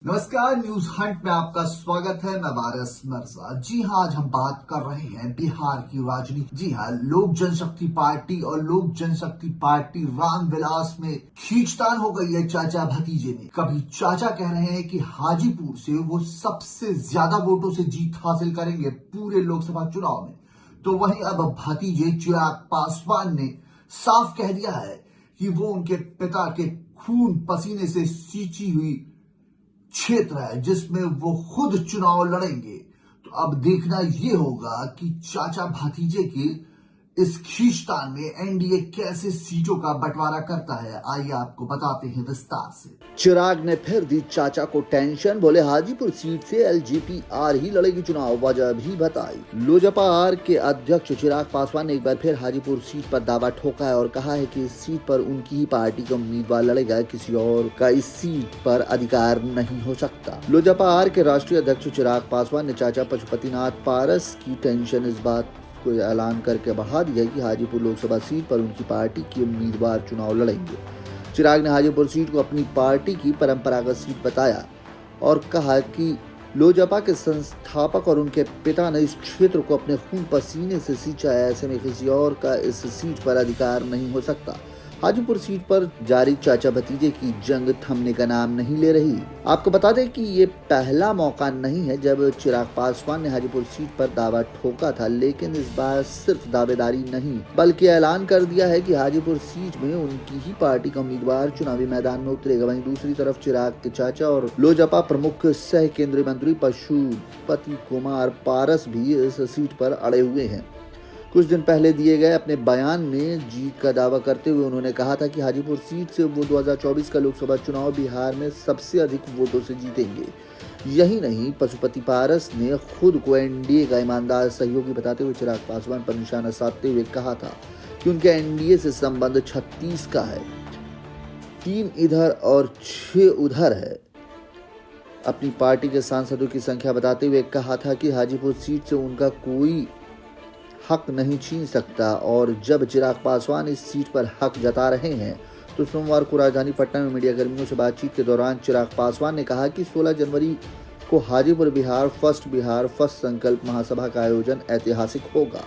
नमस्कार, news Hunt में आपका स्वागत है। मैं वारिस मिर्जा। जी हाँ, आज हम बात कर रहे हैं बिहार की राजनीति। जी हाँ, लोक जनशक्ति पार्टी और लोक जनशक्ति पार्टी रामविलास में खींचतान हो गई है चाचा भतीजे में। कभी चाचा कह रहे हैं कि हाजीपुर से वो सबसे ज्यादा वोटों से जीत हासिल करेंगे पूरे लोकसभा चुनाव में, तो वहीं अब भतीजे चिराग पासवान ने साफ कह दिया है कि वो उनके पिता के खून पसीने से सींची हुई क्षेत्र है जिसमें वो खुद चुनाव लड़ेंगे। तो अब देखना ये होगा कि चाचा भतीजे के इस खींचतान में एनडीए कैसे सीटों का बंटवारा करता है, आइए आपको बताते हैं विस्तार से। चिराग ने फिर दी चाचा को टेंशन, बोले हाजीपुर सीट से एलजेपीआर ही लड़ेगी चुनाव, वजह भी बताई। लोजपा आर के अध्यक्ष चिराग पासवान ने एक बार फिर हाजीपुर सीट पर दावा ठोका है और कहा है कि इस सीट पर उनकी ही पार्टी का उम्मीदवार लड़ेगा, किसी और का इस सीट पर अधिकार नहीं हो सकता। लोजपा आर के राष्ट्रीय अध्यक्ष चिराग पासवान ने चाचा पशुपतिनाथ पारस की टेंशन इस बात को ऐलान करके बढ़ा दिया कि हाजीपुर लोकसभा सीट पर उनकी पार्टी के उम्मीदवार चुनाव लड़ेंगे। चिराग ने हाजीपुर सीट को अपनी पार्टी की परंपरागत सीट बताया और कहा कि लोजपा के संस्थापक और उनके पिता ने इस क्षेत्र को अपने खून पसीने से सींचा है, ऐसे में किसी और का इस सीट पर अधिकार नहीं हो सकता। हाजीपुर सीट पर जारी चाचा भतीजे की जंग थमने का नाम नहीं ले रही। आपको बता दें कि ये पहला मौका नहीं है जब चिराग पासवान ने हाजीपुर सीट पर दावा ठोका था, लेकिन इस बार सिर्फ दावेदारी नहीं बल्कि ऐलान कर दिया है कि हाजीपुर सीट में उनकी ही पार्टी का उम्मीदवार चुनावी मैदान में उतरेगा। वहीं दूसरी तरफ चिराग के चाचा और लोजपा प्रमुख सह केंद्रीय मंत्री पशुपति कुमार पारस भी इस सीट पर अड़े हुए हैं। कुछ दिन पहले दिए गए अपने बयान में जीत का दावा करते हुए उन्होंने कहा था कि हाजीपुर सीट से वो 2024 का लोकसभा चुनाव बिहार में सबसे अधिक वोटों से जीतेंगे। यही नहीं, पशुपति पारस ने खुद को एनडीए का ईमानदार सहयोगी बताते हुए चिराग पासवान पर निशाना साधते हुए कहा था कि उनके एनडीए से संबंध 36 का है, 3 इधर और 6 उधर है। अपनी पार्टी के सांसदों की संख्या बताते हुए कहा था कि हाजीपुर सीट से उनका कोई हक नहीं छीन सकता। और जब चिराग पासवान इस सीट पर हक जता रहे हैं तो सोमवार को राजधानी पटना में मीडिया कर्मियों से बातचीत के दौरान चिराग पासवान ने कहा कि 16 जनवरी को हाजीपुर बिहार फर्स्ट संकल्प महासभा का आयोजन ऐतिहासिक होगा।